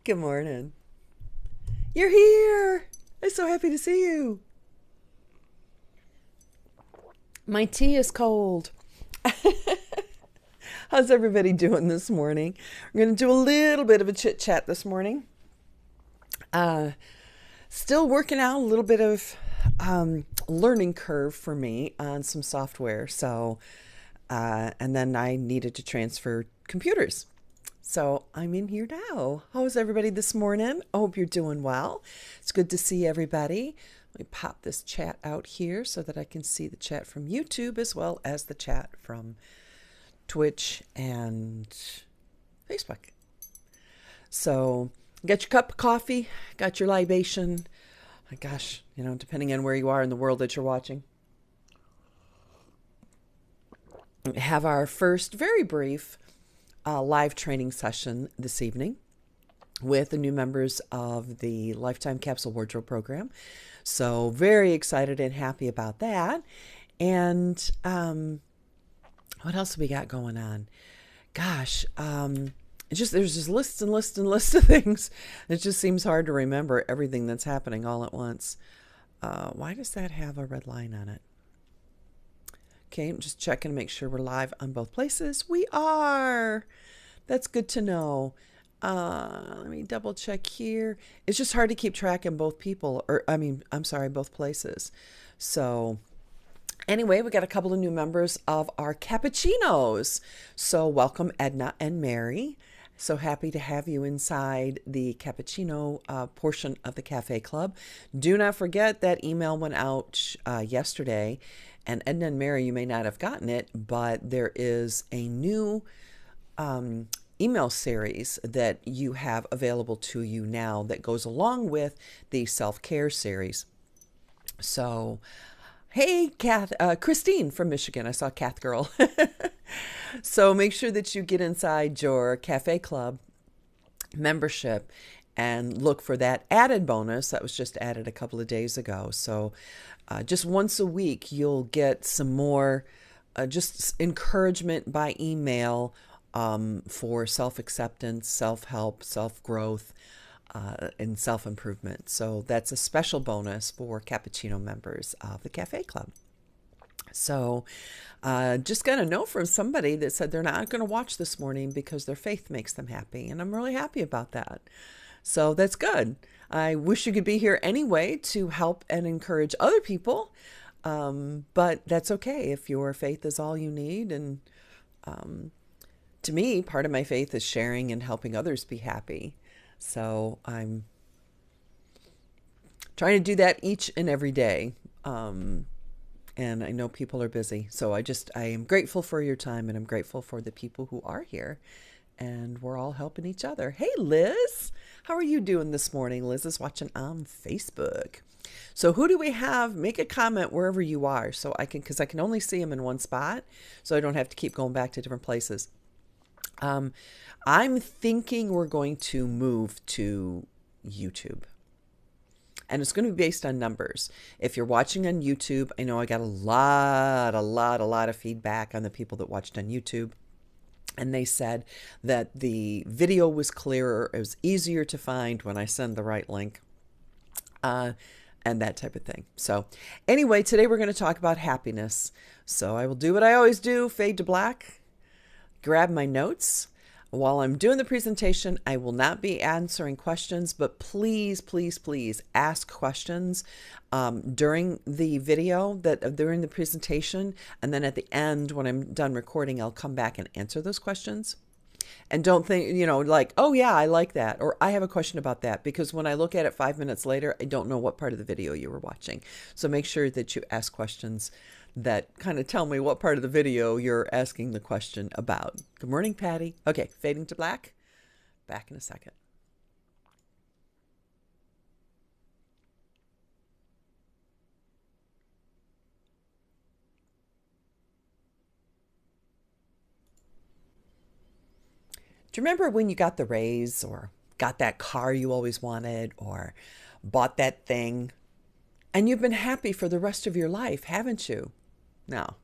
Good morning. You're here. I'm so happy to see you. My tea is cold. How's everybody doing this morning? We're going to do a little bit of a chit chat this morning. Uh, Still working out a little bit of learning curve for me on some software. And then I needed to transfer computers. So I'm in here now. How's everybody this morning? I hope you're doing well. It's good to see everybody. Let me pop this chat out here so that I can see the chat from YouTube as well as the chat from Twitch and Facebook. So got your cup of coffee, got your libation. My gosh, depending on where you are in the world that you're watching. We have our first very brief live training session this evening with the new members of the Lifetime Capsule Wardrobe Program. So very excited and happy about that. And what else have we got going on? Gosh, there's just lists and lists and lists of things. It just seems hard to remember everything that's happening all at once. Why does that have a red line on it? Okay, I'm just checking to make sure we're live on both places. We are. That's good to know. Let me double check here. It's just hard to keep track in both both places. So anyway, we got a couple of new members of our cappuccinos. So welcome Edna and Mary. So happy to have you inside the cappuccino portion of the Café Club. Do not forget that email went out yesterday. And Edna and Mary, you may not have gotten it, but there is a new email series that you have available to you now that goes along with the self-care series. So, hey, Christine from Michigan. I saw Kath Girl. So make sure that you get inside your Café Club membership and look for that added bonus that was just added a couple of days ago. So just once a week, you'll get some more just encouragement by email for self-acceptance, self-help, self-growth, and self-improvement. So that's a special bonus for cappuccino members of the Café Club. So just got a note from somebody that said they're not going to watch this morning because their faith makes them happy. And I'm really happy about that. So that's good. I wish you could be here anyway to help and encourage other people. But that's okay if your faith is all you need. And to me, part of my faith is sharing and helping others be happy. So I'm trying to do that each and every day. And I know people are busy. So I am grateful for your time, and I'm grateful for the people who are here. And we're all helping each other. Hey, Liz, how are you doing this morning? Liz is watching on Facebook. So who do we have? Make a comment wherever you are because I can only see them in one spot, so I don't have to keep going back to different places. I'm thinking we're going to move to YouTube. And it's going to be based on numbers. If you're watching on YouTube, I know I got a lot of feedback on the people that watched on YouTube. And they said that the video was clearer, it was easier to find when I send the right link, and that type of thing. So anyway, today we're going to talk about happiness. So I will do what I always do, fade to black, grab my notes. While I'm doing the presentation, I will not be answering questions, but please, please, please ask questions during the video, during the presentation. And then at the end, when I'm done recording, I'll come back and answer those questions. And don't think, like, oh yeah, I like that, or I have a question about that, because when I look at it 5 minutes later, I don't know what part of the video you were watching. So make sure that you ask questions that kind of tell me what part of the video you're asking the question about. Good morning, Patty. Okay, fading to black. Back in a second. Do you remember when you got the raise, or got that car you always wanted, or bought that thing, and you've been happy for the rest of your life, haven't you? No,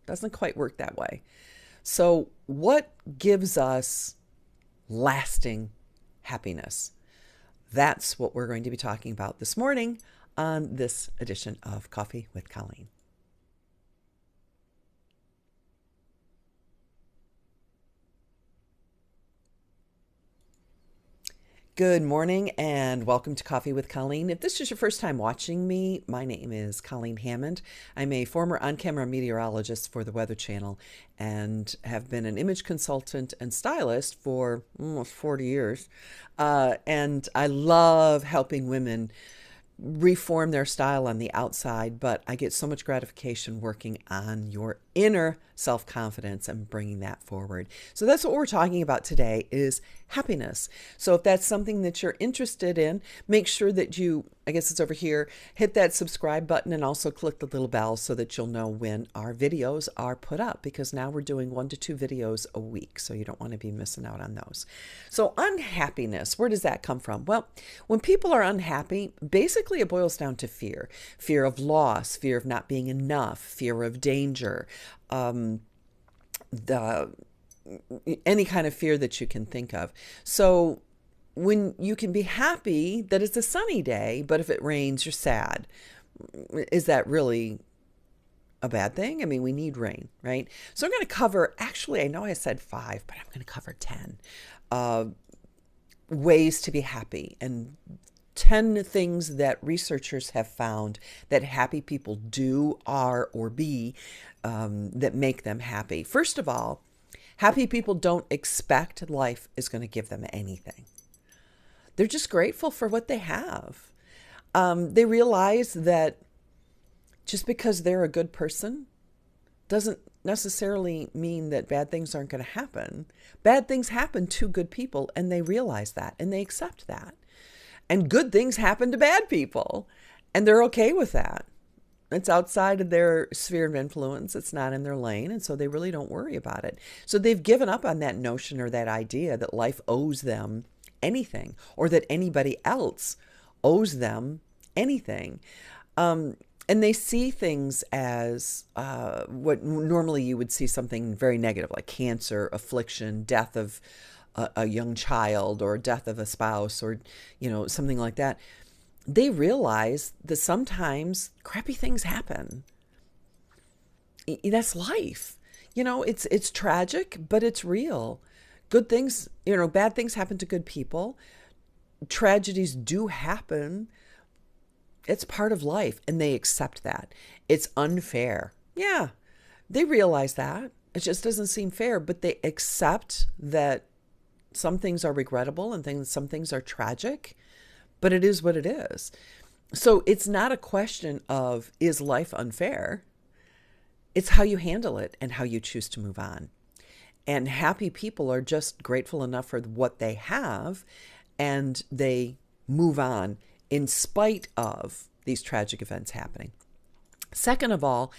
doesn't quite work that way. So what gives us lasting happiness? That's what we're going to be talking about this morning on this edition of Coffee with Colleen. Good morning and welcome to Coffee with Colleen. If this is your first time watching me, my name is Colleen Hammond. I'm a former on-camera meteorologist for the Weather Channel and have been an image consultant and stylist for almost 40 years. And I love helping women reform their style on the outside, but I get so much gratification working on your inner self-confidence and bringing that forward. So that's what we're talking about today is happiness. So if that's something that you're interested in, make sure that you, I guess it's over here, hit that subscribe button and also click the little bell so that you'll know when our videos are put up, because now we're doing 1 to 2 videos a week. So you don't want to be missing out on those. So unhappiness, where does that come from? Well, when people are unhappy, basically it boils down to fear. Fear of loss, fear of not being enough, fear of danger, any kind of fear that you can think of. So when you can be happy that it's a sunny day, but if it rains, you're sad. Is that really a bad thing? I mean, we need rain, right? So I'm going to cover, actually, I know I said 5, but I'm going to cover 10 ways to be happy, and 10 things that researchers have found that happy people do, are, or be that make them happy. First of all, happy people don't expect life is going to give them anything. They're just grateful for what they have. They realize that just because they're a good person doesn't necessarily mean that bad things aren't going to happen. Bad things happen to good people, and they realize that, and they accept that. And good things happen to bad people, and they're okay with that. It's outside of their sphere of influence. It's not in their lane, and so they really don't worry about it. So they've given up on that notion or that idea that life owes them anything, or that anybody else owes them anything. And they see things as what normally you would see something very negative, like cancer, affliction, death of a young child, or death of a spouse, or something like that. They realize that sometimes crappy things happen. That's life. It's tragic, but it's real. Good things, bad things happen to good people. Tragedies do happen. It's part of life, and they accept that. It's unfair. Yeah, they realize that. It just doesn't seem fair, but they accept that some things are regrettable and some things are tragic, but it is what it is. So it's not a question of, is life unfair? It's how you handle it and how you choose to move on. And happy people are just grateful enough for what they have, and they move on in spite of these tragic events happening. Second of all,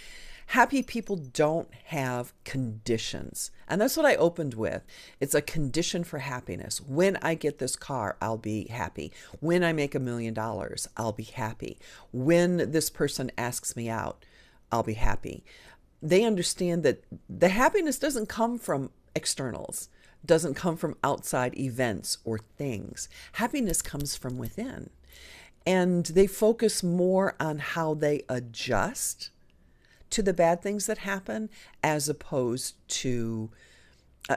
happy people don't have conditions. And that's what I opened with. It's a condition for happiness. When I get this car, I'll be happy. When I make $1 million, I'll be happy. When this person asks me out, I'll be happy. They understand that the happiness doesn't come from externals, doesn't come from outside events or things. Happiness comes from within. And they focus more on how they adjust to the bad things that happen, as opposed to,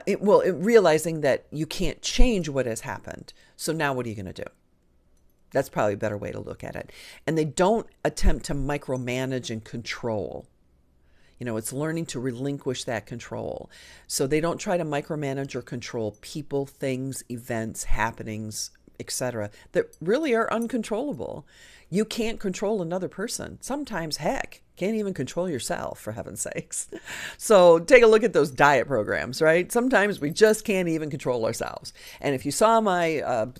realizing that you can't change what has happened. So now what are you going to do? That's probably a better way to look at it. And they don't attempt to micromanage and control. It's learning to relinquish that control. So they don't try to micromanage or control people, things, events, happenings, etc., that really are uncontrollable. You can't control another person. Sometimes, heck, can't even control yourself, for heaven's sakes. So take a look at those diet programs, right? Sometimes we just can't even control ourselves. And if you saw my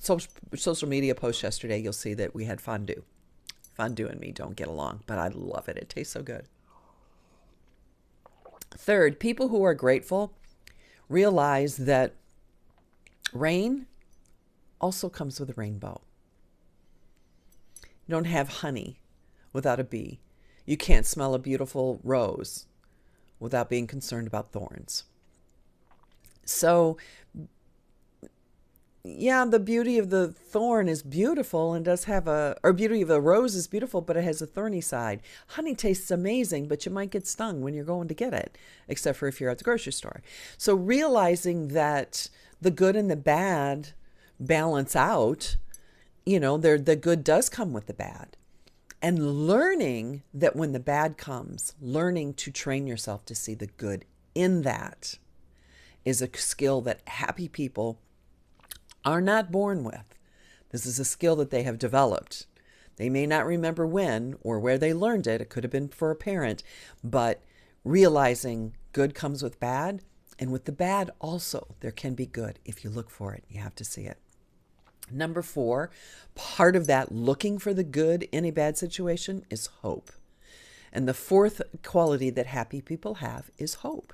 social media post yesterday, you'll see that we had fondue. Fondue and me don't get along, but I love it. It tastes so good. Third, people who are grateful realize that rain also comes with a rainbow. You don't have honey without a bee. You can't smell a beautiful rose without being concerned about thorns. So yeah, the beauty of the thorn is beautiful and does have or beauty of the rose is beautiful, but it has a thorny side. Honey tastes amazing, but you might get stung when you're going to get it, except for if you're at the grocery store. So realizing that the good and the bad balance out, the good does come with the bad. And learning that when the bad comes, learning to train yourself to see the good in that is a skill that happy people are not born with. This is a skill that they have developed. They may not remember when or where they learned it. It could have been for a parent, but realizing good comes with bad, and with the bad also, there can be good. If you look for it, you have to see it. Number 4, part of that looking for the good in a bad situation is hope. And the 4th quality that happy people have is hope.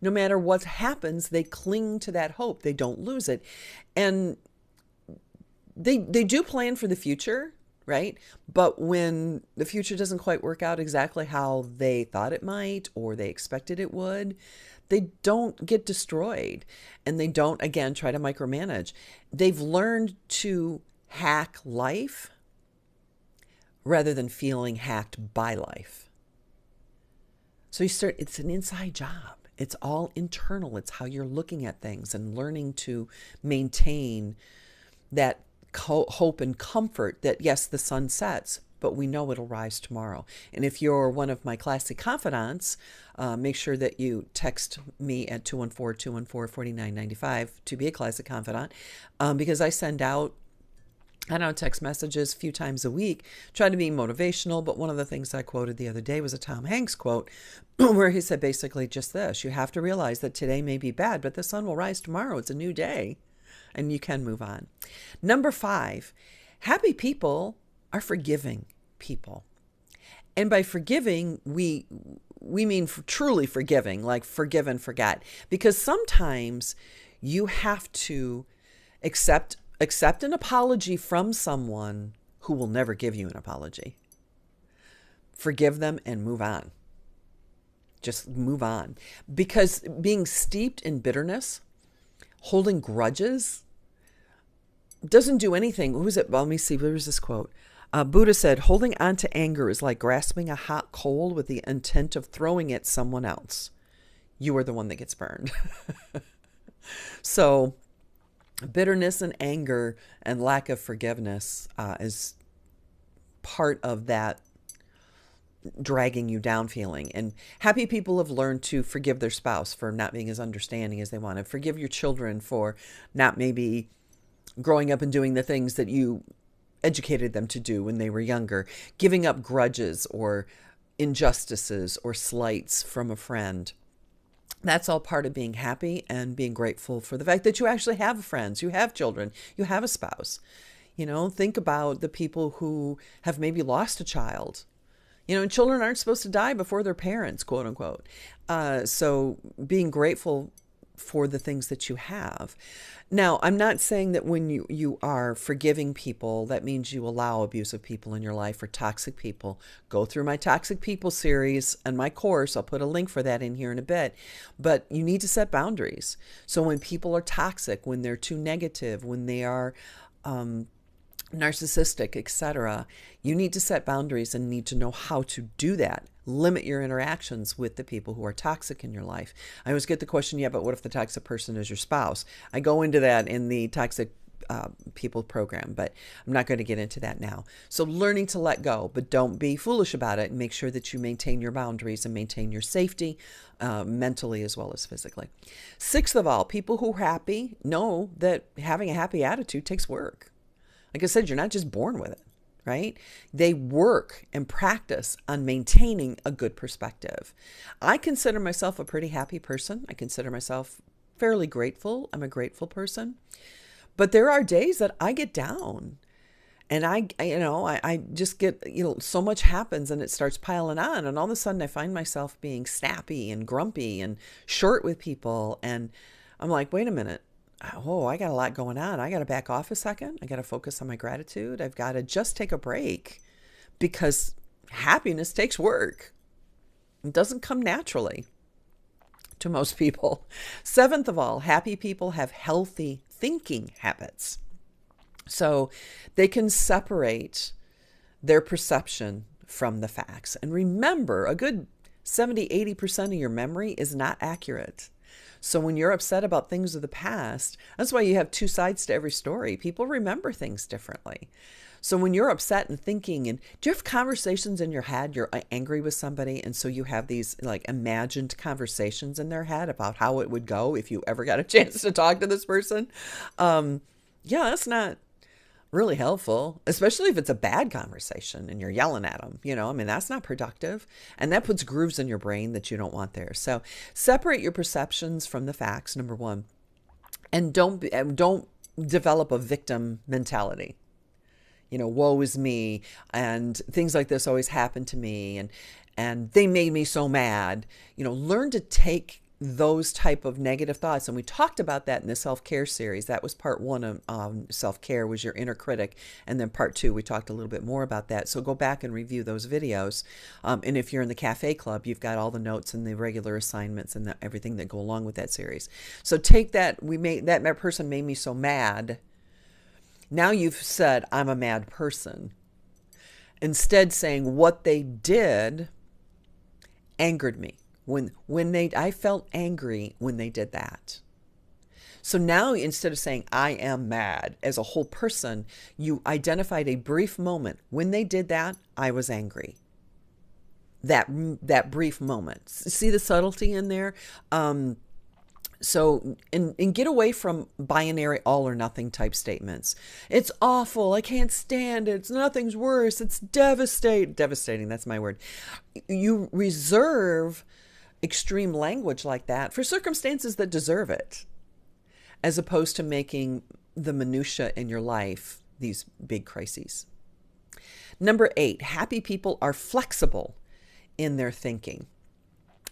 No matter what happens, they cling to that hope. They don't lose it. And they do plan for the future, right? But when the future doesn't quite work out exactly how they thought it might or they expected it would, they don't get destroyed. And they don't, again, try to micromanage. They've learned to hack life rather than feeling hacked by life. So it's an inside job. It's all internal. It's how you're looking at things and learning to maintain that hope and comfort that, yes, the sun sets, but we know it'll rise tomorrow. And if you're one of my classic confidants, make sure that you text me at 214-214-4995 to be a classic confidant, because I send out text messages a few times a week, try to be motivational. But one of the things I quoted the other day was a Tom Hanks quote where he said basically just this: you have to realize that today may be bad, but the sun will rise tomorrow. It's a new day and you can move on. Number 5, happy people are forgiving people. And by forgiving, we mean truly forgiving, like forgive and forget. Because sometimes you have to accept an apology from someone who will never give you an apology. Forgive them and move on. Just move on. Because being steeped in bitterness, holding grudges, doesn't do anything. Who was it? Well, let me see. Where was this quote? Buddha said, holding on to anger is like grasping a hot coal with the intent of throwing it at someone else. You are the one that gets burned. So bitterness and anger and lack of forgiveness is part of that dragging you down feeling. And happy people have learned to forgive their spouse for not being as understanding as they want to. Forgive your children for not maybe growing up and doing the things that you educated them to do when they were younger. Giving up grudges or injustices or slights from a friend. That's all part of being happy and being grateful for the fact that you actually have friends, you have children, you have a spouse. Think about the people who have maybe lost a child. And children aren't supposed to die before their parents, quote unquote. So being grateful for the things that you have. Now, I'm not saying that when you are forgiving people, that means you allow abusive people in your life or toxic people. Go through my Toxic People series and my course. I'll put a link for that in here in a bit. But you need to set boundaries. So when people are toxic, when they're too negative, when they are narcissistic, etc., you need to set boundaries and need to know how to do that. Limit your interactions with the people who are toxic in your life. I always get the question, yeah, but what if the toxic person is your spouse? I go into that in the Toxic People program, but I'm not going to get into that now. So learning to let go, but don't be foolish about it, and make sure that you maintain your boundaries and maintain your safety mentally as well as physically. 6th of all, people who are happy know that having a happy attitude takes work. Like I said, you're not just born with it, right? They work and practice on maintaining a good perspective. I consider myself a pretty happy person. I consider myself fairly grateful. I'm a grateful person. But there are days that I get down and I just get, so much happens and it starts piling on. And all of a sudden I find myself being snappy and grumpy and short with people. And I'm like, wait a minute. Oh, I got a lot going on. I got to back off a second. I got to focus on my gratitude. I've got to just take a break, because happiness takes work. It doesn't come naturally to most people. 7th of all, happy people have healthy thinking habits. So they can separate their perception from the facts. And remember, a good 70-80% of your memory is not accurate. So when you're upset about things of the past, that's why you have two sides to every story. People remember things differently. So when you're upset and thinking, and do you have conversations in your head? You're angry with somebody, and so you have these like imagined conversations in their head about how it would go if you ever got a chance to talk to this person. Yeah, that's not really helpful, especially if it's a bad conversation and you're yelling at them. I mean, that's not productive. And that puts grooves in your brain that you don't want there. So separate your perceptions from the facts, number one. And don't develop a victim mentality. Woe is me, and things like this always happen to me, and they made me so mad. Learn to take those type of negative thoughts. And we talked about that in the self-care series. That was part one of self-care, was your inner critic. And then part two, we talked a little bit more about that. So go back and review those videos. And if you're in the Café Club, you've got all the notes and the regular assignments and everything that go along with that series. So take that, that person made me so mad. Now you've said, I'm a mad person. Instead saying what they did angered me. I felt angry when they did that. So now instead of saying I am mad as a whole person, you identified a brief moment. When they did that, I was angry. That brief moment. See the subtlety in there? So, and get away from binary all or nothing type statements. It's awful. I can't stand it. Nothing's worse. It's devastating. Devastating. That's my word. You reserve extreme language like that for circumstances that deserve it, as opposed to making the minutia in your life these big crises. Number 8, happy people are flexible in their thinking.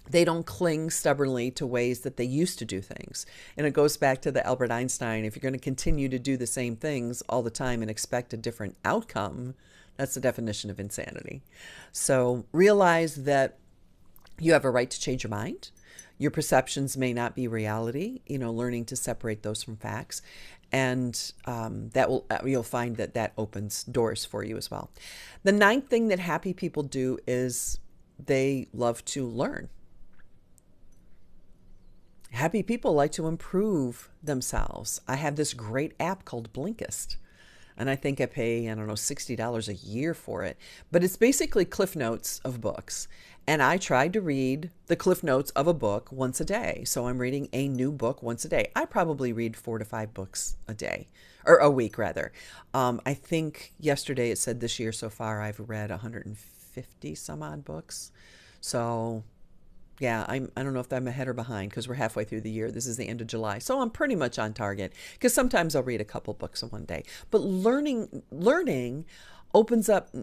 They don't cling stubbornly to ways that they used to do things. And it goes back to the Albert Einstein, if you're going to continue to do the same things all the time and expect a different outcome, that's the definition of insanity. So realize that you have a right to change your mind. Your perceptions may not be reality, learning to separate those from facts. And you'll find that opens doors for you as well. The 9th thing that happy people do is they love to learn. Happy people like to improve themselves. I have this great app called Blinkist. And I think I pay, $60 a year for it. But it's basically Cliff Notes of books. And I tried to read the Cliff Notes of a book once a day. So I'm reading a new book once a day. I probably read 4 to 5 books a day, or a week rather. I think yesterday it said this year so far I've read 150 some odd books. So yeah, I don't know if I'm ahead or behind because we're halfway through the year. This is the end of July. So I'm pretty much on target because sometimes I'll read a couple books in one day. But learning opens up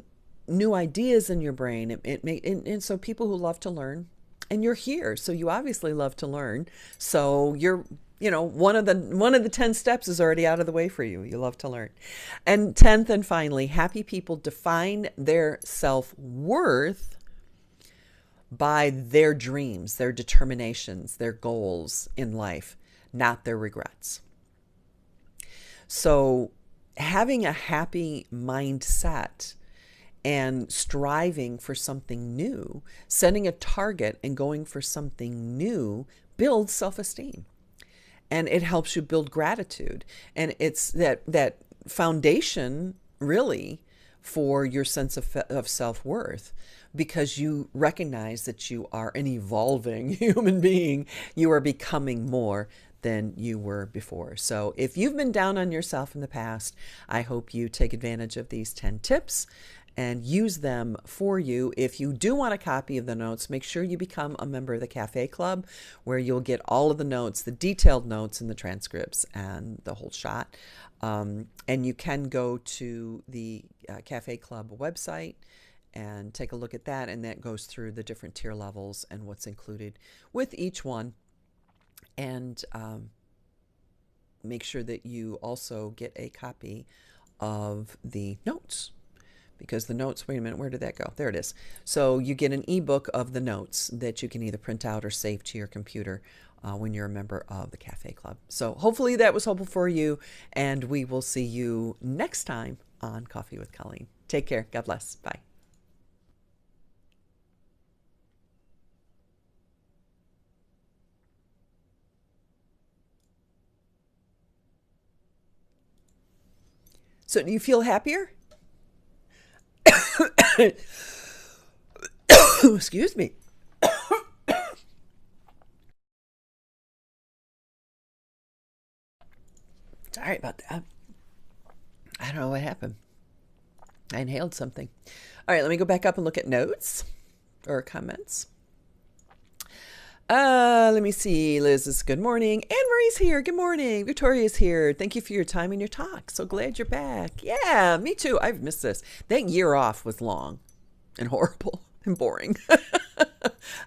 new ideas in your brain. And so people who love to learn, and you're here, so you obviously love to learn. So you're, one of the 10 steps is already out of the way for you. You love to learn. And 10th and finally, happy people define their self-worth by their dreams, their determinations, their goals in life, not their regrets. So having a happy mindset and striving for something new, setting a target and going for something new builds self-esteem. And it helps you build gratitude. And it's that foundation really for your sense of self-worth, because you recognize that you are an evolving human being. You are becoming more than you were before. So if you've been down on yourself in the past, I hope you take advantage of these 10 tips and use them for you. If you do want a copy of the notes, make sure you become a member of the Café Club, where you'll get all of the notes, the detailed notes and the transcripts and the whole shot. And you can go to the Café Club website and take a look at that, and that goes through the different tier levels and what's included with each one. And make sure that you also get a copy of the notes, because the notes, wait a minute, where did that go? There it is. So you get an ebook of the notes that you can either print out or save to your computer. when you're a member of the Café Club. So hopefully that was helpful for you, and we will see you next time on Coffee with Colleen. Take care. God bless. Bye. So do you feel happier? Excuse me. Sorry about that. I don't know what happened. I inhaled something. All right, let me go back up and look at notes or comments. Let me see. Liz is good morning. Anne Marie's here. Good morning. Victoria's here. Thank you for your time and your talk. So glad you're back. Yeah, me too. I've missed this. That year off was long and horrible and boring.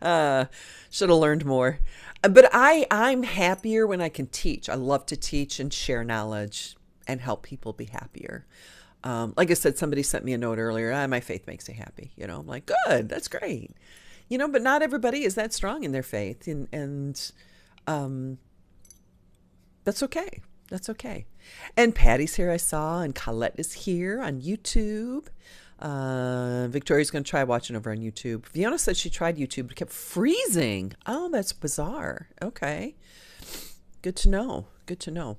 Should have learned more. But I'm happier when I can teach. I love to teach and share knowledge and help people be happier. Like I said, somebody sent me a note earlier. My faith makes me happy. I'm like, good, that's great. But not everybody is that strong in their faith, and that's okay. That's okay. And Patty's here, I saw, and Colette is here on YouTube. Victoria's going to try watching over on YouTube. Fiona said she tried YouTube, but kept freezing. Oh, that's bizarre. Okay. Good to know. Good to know.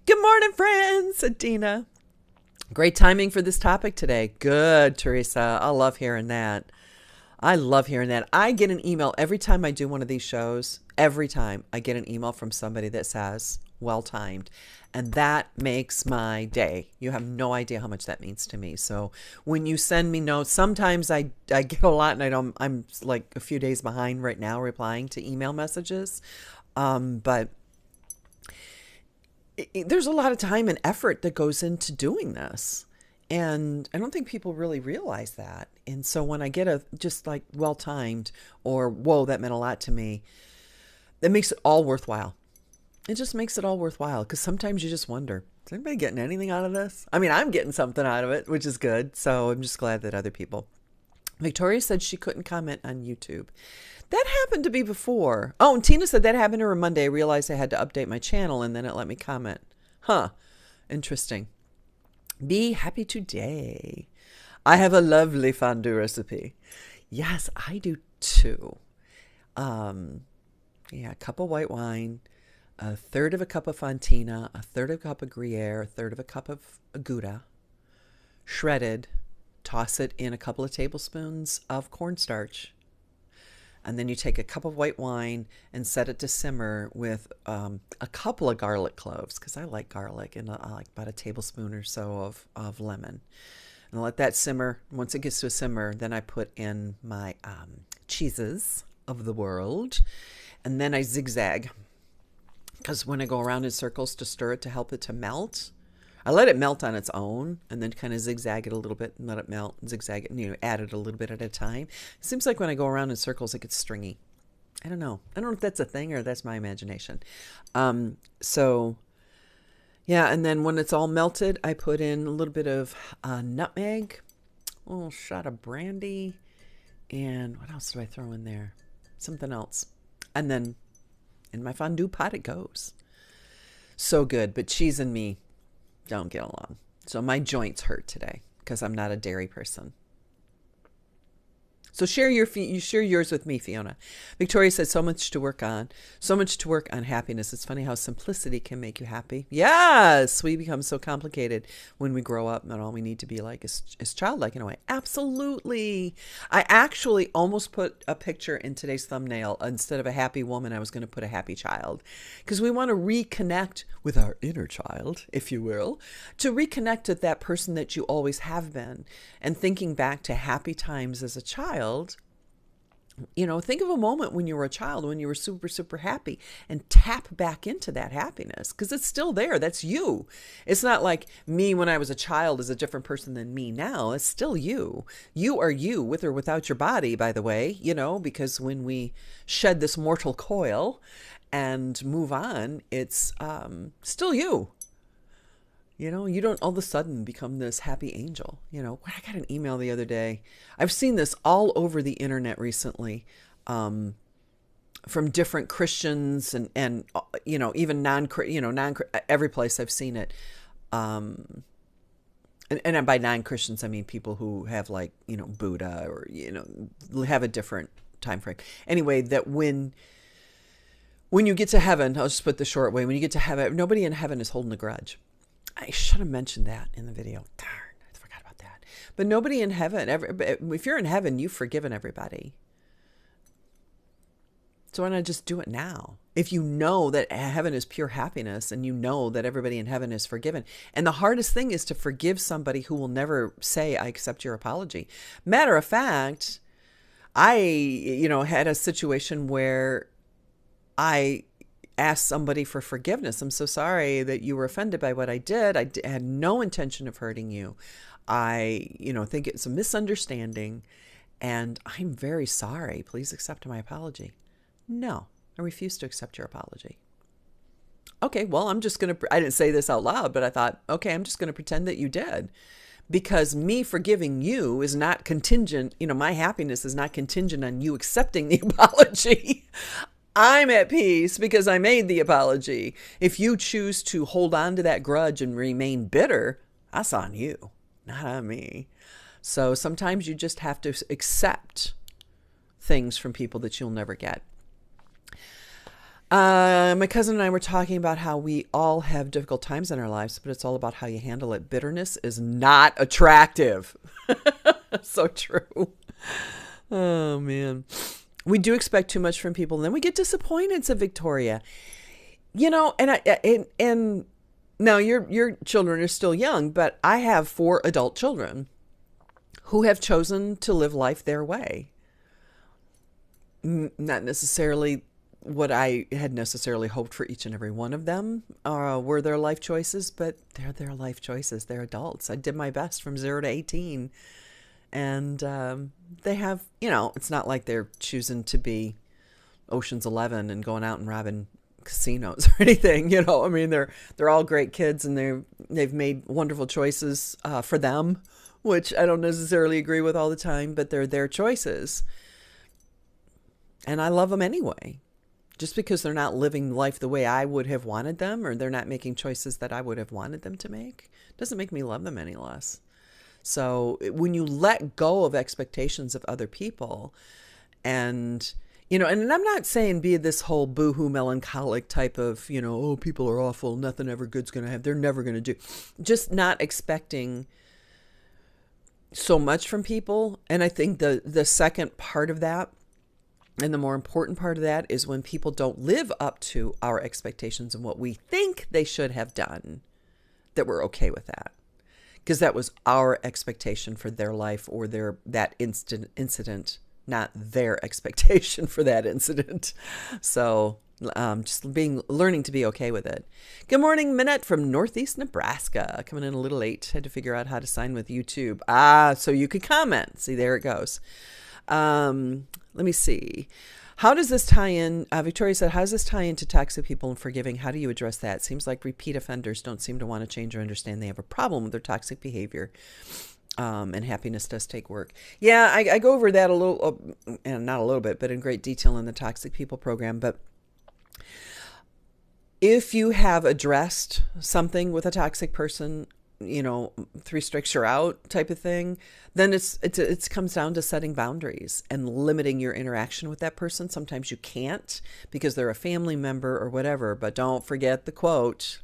Good morning, friends, Adina. Great timing for this topic today. Good, Teresa. I love hearing that. I love hearing that. I get an email every time I do one of these shows. Every time I get an email from somebody that says, well timed. And that makes my day. You have no idea how much that means to me. So when you send me notes, sometimes I get a lot, and I'm like a few days behind right now replying to email messages. But there's a lot of time and effort that goes into doing this. And I don't think people really realize that. And so when I get a just like well timed or whoa, that meant a lot to me, that makes it all worthwhile. It just makes it all worthwhile, because sometimes you just wonder, is anybody getting anything out of this? I mean, I'm getting something out of it, which is good. So I'm just glad that other people. Victoria said she couldn't comment on YouTube. That happened to me before. Oh, and Tina said that happened to her Monday. I realized I had to update my channel, and then it let me comment. Huh. Interesting. Be happy today. I have a lovely fondue recipe. Yes, I do too. A cup of white wine, a third of a cup of Fontina, a third of a cup of Gruyere, a third of a cup of Gouda, shredded. Toss it in a couple of tablespoons of cornstarch. And then you take a cup of white wine and set it to simmer with a couple of garlic cloves, because I like garlic, and I like about a tablespoon or so of lemon. And let that simmer. Once it gets to a simmer, then I put in my cheeses of the world. And then I zigzag, because when I go around in circles to stir it to help it to melt, I let it melt on its own and then kind of zigzag it a little bit and let it melt and zigzag it and, add it a little bit at a time. It seems like when I go around in circles, it gets stringy. I don't know. I don't know if that's a thing or that's my imagination. So, yeah. And then when it's all melted, I put in a little bit of nutmeg, a little shot of brandy, and what else do I throw in there? Something else. And then in my fondue pot, it goes. So good. But cheese and me don't get along. So my joints hurt today because I'm not a dairy person. So share yours with me, Fiona. Victoria said, so much to work on. So much to work on happiness. It's funny how simplicity can make you happy. Yes, we become so complicated when we grow up, and all we need to be like is childlike in a way. Absolutely. I actually almost put a picture in today's thumbnail. Instead of a happy woman, I was going to put a happy child, because we want to reconnect with our inner child, if you will, to reconnect with that person that you always have been, and thinking back to happy times as a child. Think of a moment when you were a child, when you were super, super happy, and tap back into that happiness, because it's still there. That's you. It's not like me when I was a child is a different person than me now. It's still you. You are you, with or without your body, by the way, because when we shed this mortal coil and move on, it's still you. You don't all of a sudden become this happy angel. I got an email the other day. I've seen this all over the internet recently. from different Christians and even every place I've seen it. And by non-Christians, I mean people who have like, Buddha or, have a different time frame. Anyway, that when you get to heaven, I'll just put the short way, when you get to heaven, nobody in heaven is holding a grudge. I should have mentioned that in the video. Darn, I forgot about that. But nobody in heaven, if you're in heaven, you've forgiven everybody. So why not just do it now? If you know that heaven is pure happiness and you know that everybody in heaven is forgiven. And the hardest thing is to forgive somebody who will never say, I accept your apology. Matter of fact, I, had a situation where I asked somebody for forgiveness. I'm so sorry that you were offended by what I did. I had no intention of hurting you. I, think it's a misunderstanding and I'm very sorry. Please accept my apology. No, I refuse to accept your apology. Okay, well, I didn't say this out loud, but I thought, okay, I'm just going to pretend that you did. Because me forgiving you is not contingent, my happiness is not contingent on you accepting the apology. I'm at peace because I made the apology. If you choose to hold on to that grudge and remain bitter, that's on you, not on me. So sometimes you just have to accept things from people that you'll never get. My cousin and I were talking about how we all have difficult times in our lives, but it's all about how you handle it. Bitterness is not attractive. So true. Oh, man. We do expect too much from people, and then we get disappointed, said Victoria. And now your children are still young, but I have 4 adult children who have chosen to live life their way. Not necessarily what I had necessarily hoped for each and every one of them were their life choices, but they're their life choices. They're adults. I did my best from 0 to 18. And they have, it's not like they're choosing to be Ocean's 11 and going out and robbing casinos or anything. I mean, they're all great kids and they've made wonderful choices for them, which I don't necessarily agree with all the time, but they're their choices. And I love them anyway. Just because they're not living life the way I would have wanted them, or they're not making choices that I would have wanted them to make, doesn't make me love them any less. So when you let go of expectations of other people and, and I'm not saying be this whole boohoo melancholic type of, oh, people are awful, nothing ever good's going to happen, they're never going to do. Just not expecting so much from people. And I think the second part of that, and the more important part of that, is when people don't live up to our expectations and what we think they should have done, that we're okay with that. Because that was our expectation for their life or that incident, not their expectation for that incident. So just learning to be okay with it. Good morning, Minette from Northeast Nebraska. Coming in a little late. Had to figure out how to sign with YouTube. So you could comment. See, there it goes. Let me see. How does this tie in? Victoria said, how does this tie into toxic people and forgiving? How do you address that? It seems like repeat offenders don't seem to want to change or understand they have a problem with their toxic behavior. And happiness does take work. Yeah, I go over that a little, and not a little bit, but in great detail in the Toxic People program. But if you have addressed something with a toxic person, 3 strikes you're out type of thing, then it comes down to setting boundaries and limiting your interaction with that person. Sometimes you can't because they're a family member or whatever, but don't forget the quote,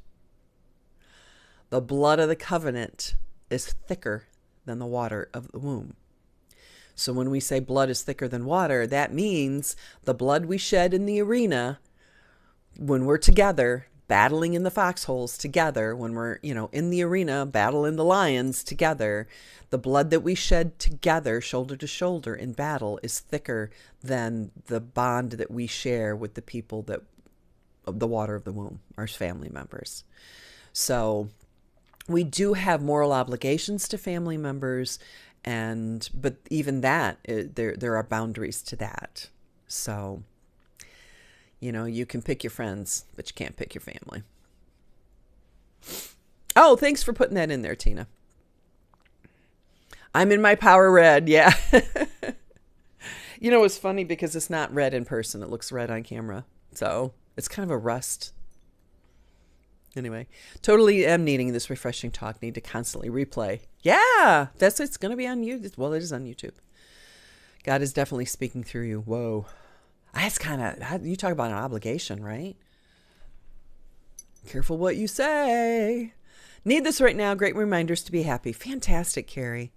the blood of the covenant is thicker than the water of the womb. So when we say blood is thicker than water, that means the blood we shed in the arena when we're together, battling in the foxholes together, when we're, in the arena, battling the lions together, the blood that we shed together, shoulder to shoulder in battle, is thicker than the bond that we share with the people of the water of the womb, our family members. So we do have moral obligations to family members, but even that, there are boundaries to that. So you can pick your friends, but you can't pick your family. Oh, thanks for putting that in there, Tina. I'm in my power red. Yeah. You know, it's funny because it's not red in person. It looks red on camera. So it's kind of a rust. Anyway, totally am needing this refreshing talk. Need to constantly replay. Yeah, it's going to be on YouTube. Well, it is on YouTube. God is definitely speaking through you. Whoa. That's kind of, you talk about an obligation, right? Careful what you say. Need this right now. Great reminders to be happy. Fantastic, Carrie.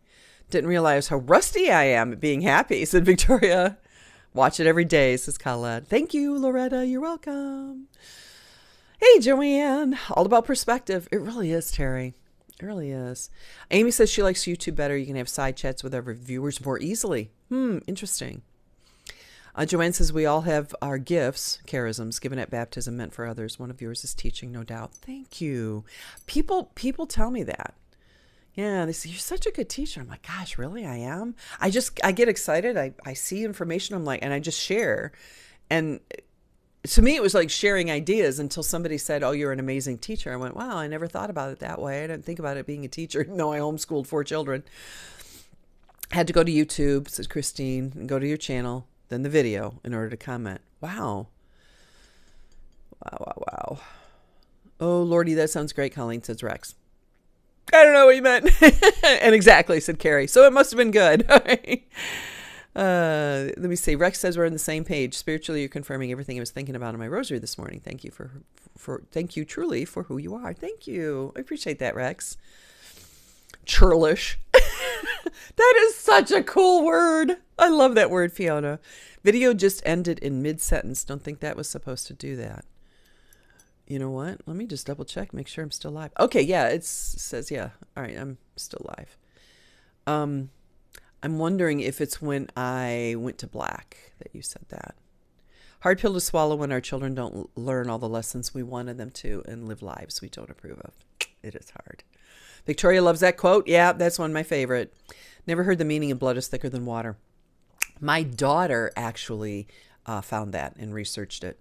Didn't realize how rusty I am at being happy, said Victoria. Watch it every day, says Colette. Thank you, Loretta. You're welcome. Hey, Joanne. All about perspective. It really is, Terry. It really is. Amy says she likes YouTube better. You can have side chats with other viewers more easily. Interesting. Joanne says we all have our gifts, charisms, given at baptism, meant for others. One of yours is teaching, no doubt. Thank you. People tell me that. Yeah, they say, you're such a good teacher. I'm like, gosh, really? I am? I get excited. I see information. I'm like, and I just share. And to me, it was like sharing ideas until somebody said, oh, you're an amazing teacher. I went, wow, I never thought about it that way. I didn't think about it being a teacher. No, I homeschooled 4 children. Had to go to YouTube, said Christine, and go to your channel, then the video in order to comment. Wow. Wow. Oh, Lordy, that sounds great, Colleen, says Rex. I don't know what you meant. And exactly, said Carrie. So it must have been good. Let me see. Rex says we're on the same page. Spiritually, you're confirming everything I was thinking about in my rosary this morning. Thank you thank you truly for who you are. Thank you. I appreciate that, Rex. Churlish. That is such a cool word. I love that word, Fiona. Video just ended in mid-sentence. Don't think that was supposed to do that. You know what? Let me just double check, make sure I'm still live. Okay, yeah, it says, yeah. All right, I'm still live. I'm wondering if it's when I went to black that you said that. Hard pill to swallow when our children don't learn all the lessons we wanted them to and live lives we don't approve of. It is hard. Victoria loves that quote. Yeah, that's one of my favorite. Never heard the meaning of blood is thicker than water. My daughter actually found that and researched it.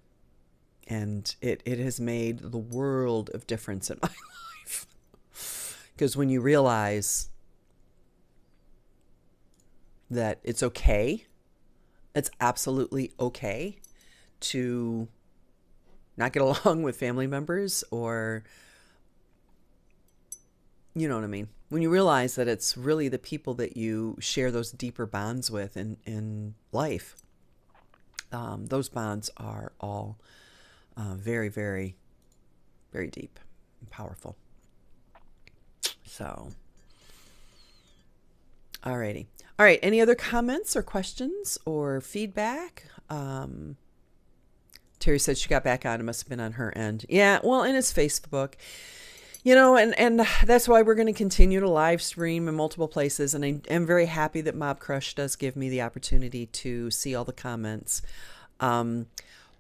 And it has made the world of difference in my life. Because when you realize that it's okay, it's absolutely okay to not get along with family members, or, you know what I mean? When you realize that it's really the people that you share those deeper bonds with in life, those bonds are all very, very, very deep and powerful. So, alrighty. All right. Any other comments or questions or feedback? Terry said she got back on. It must have been on her end. Yeah. Well, and it's Facebook, you know, and that's why we're going to continue to live stream in multiple places. And I am very happy that Mob Crush does give me the opportunity to see all the comments.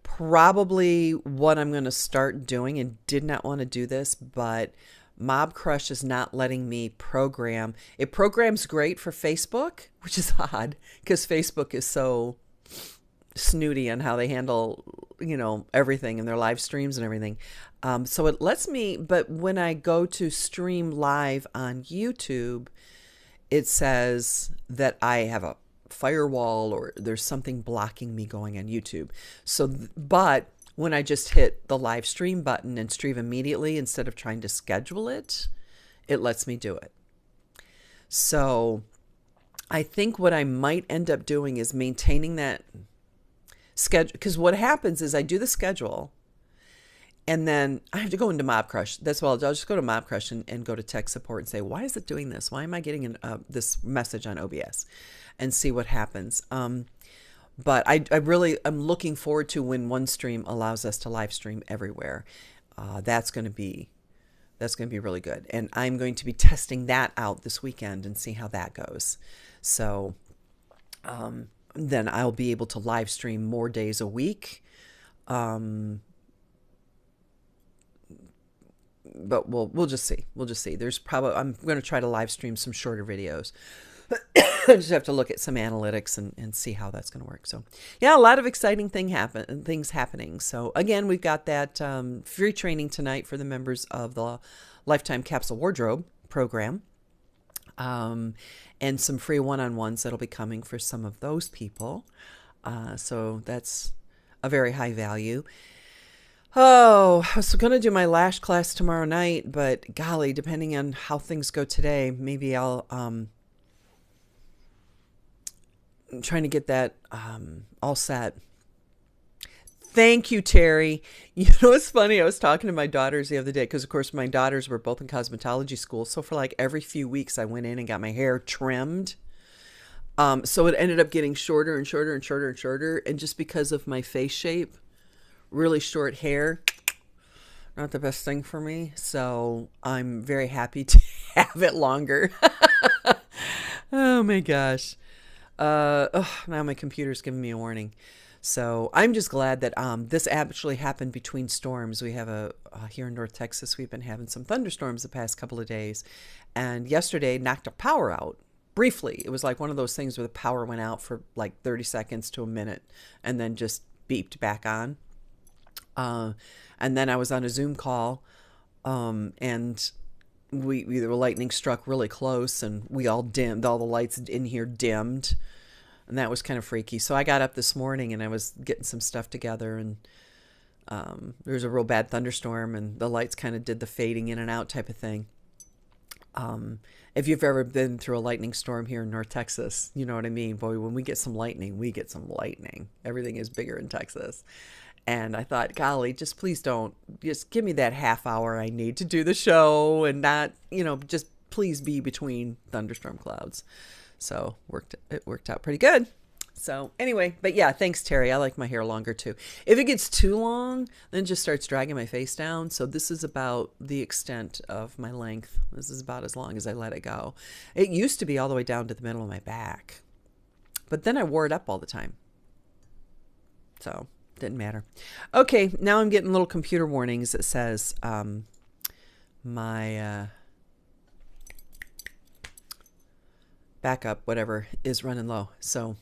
Probably what I'm going to start doing, and did not want to do this, but Mob Crush is not letting me program. It programs great for Facebook, which is odd because Facebook is so snooty on how they handle, you know, everything in their live streams and everything. So it lets me, but when I go to stream live on YouTube, it says that I have a firewall or there's something blocking me going on YouTube. So, but when I just hit the live stream button and stream immediately instead of trying to schedule it, it lets me do it. So I think what I might end up doing is maintaining that schedule, because what happens is I do the schedule and then I have to go into Mob Crush. That's why I'll just go to Mob Crush and go to tech support and say, why is it doing this? Why am I getting this message on OBS? And see what happens. But I'm looking forward to when OneStream allows us to live stream everywhere. That's going to be really good. And I'm going to be testing that out this weekend and see how that goes. So then I'll be able to live stream more days a week. But we'll just see. We'll just see. I'm going to try to live stream some shorter videos. I just have to look at some analytics and see how that's going to work. So, yeah, a lot of exciting things happening. So, again, we've got that free training tonight for the members of the Lifetime Capsule Wardrobe program. um, and some free one-on-ones that'll be coming for some of those people. So that's a very high value. Oh, I was going to do my lash class tomorrow night, but golly, depending on how things go today, maybe I'll I'm trying to get that all set. Thank you, Terry. You know, it's funny. I was talking to my daughters the other day because, of course, my daughters were both in cosmetology school. So for like every few weeks, I went in and got my hair trimmed. So it ended up getting shorter and shorter and shorter and shorter. And just because of my face shape, really short hair, not the best thing for me. So I'm very happy to have it longer. Oh my gosh. Now my computer's giving me a warning. So I'm just glad that this actually happened between storms. We have here in North Texas, we've been having some thunderstorms the past couple of days. And yesterday knocked our power out briefly. It was like one of those things where the power went out for like 30 seconds to a minute and then just beeped back on. And then I was on a Zoom call and the lightning struck really close and we all dimmed, all the lights in here dimmed. And that was kind of freaky. So I got up this morning and I was getting some stuff together and there was a real bad thunderstorm and the lights kind of did the fading in and out type of thing. If you've ever been through a lightning storm here in North Texas, you know what I mean? Boy, when we get some lightning, we get some lightning. Everything is bigger in Texas. And I thought, golly, just please don't, just give me that half hour I need to do the show and not, just please be between thunderstorm clouds. So it worked out pretty good. So anyway, but yeah, thanks, Terry. I like my hair longer too. If it gets too long, then it just starts dragging my face down. So this is about the extent of my length. This is about as long as I let it go. It used to be all the way down to the middle of my back, but then I wore it up all the time. So didn't matter. Okay, now I'm getting little computer warnings that says my backup, whatever, is running low. So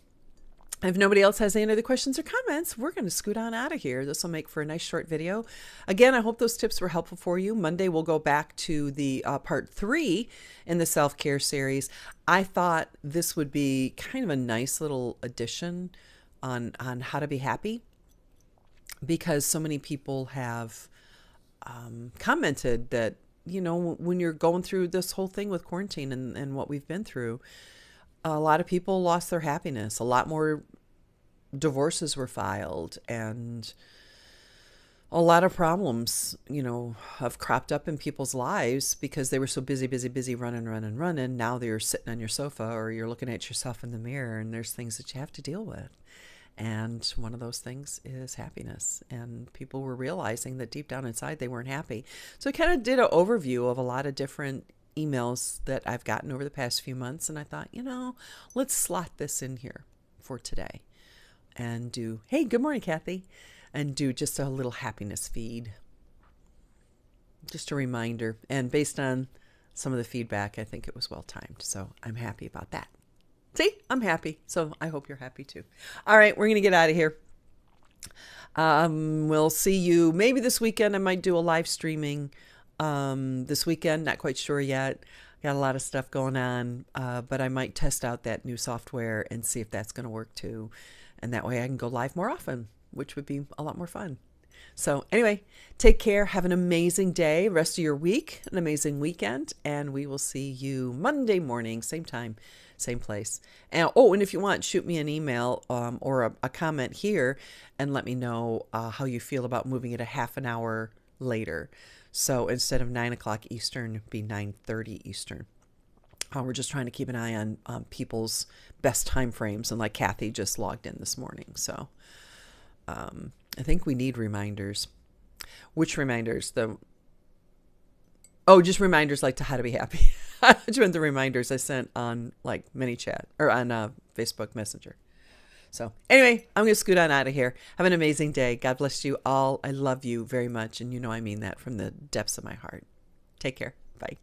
if nobody else has any other questions or comments, we're going to scoot on out of here. This will make for a nice short video. Again, I hope those tips were helpful for you. Monday, we'll go back to the part 3 in the self-care series. I thought this would be kind of a nice little addition on how to be happy, because so many people have commented that, when you're going through this whole thing with quarantine and what we've been through, a lot of people lost their happiness. A lot more divorces were filed and a lot of problems, have cropped up in people's lives because they were so busy running. Now they're sitting on your sofa or you're looking at yourself in the mirror and there's things that you have to deal with. And one of those things is happiness. And people were realizing that deep down inside they weren't happy. So I kind of did an overview of a lot of different emails that I've gotten over the past few months. And I thought, let's slot this in here for today and do, hey, good morning, Kathy, and do just a little happiness feed. Just a reminder. And based on some of the feedback, I think it was well timed. So I'm happy about that. See, I'm happy. So I hope you're happy too. All right, we're going to get out of here. We'll see you maybe this weekend. I might do a live streaming this weekend. Not quite sure yet. Got a lot of stuff going on, but I might test out that new software and see if that's going to work too. And that way I can go live more often, which would be a lot more fun. So anyway, take care. Have an amazing day, rest of your week, an amazing weekend, and we will see you Monday morning, same time, same place. And and if you want, shoot me an email or a comment here and let me know how you feel about moving it a half an hour later. So instead of 9 o'clock Eastern, it'd be 9:30 Eastern. We're just trying to keep an eye on people's best time frames. And like Kathy just logged in this morning. So I think we need reminders. Which reminders? Just reminders like to how to be happy. I meant the reminders I sent on like ManyChat or on Facebook Messenger. So anyway, I'm going to scoot on out of here. Have an amazing day. God bless you all. I love you very much. And I mean that from the depths of my heart. Take care. Bye.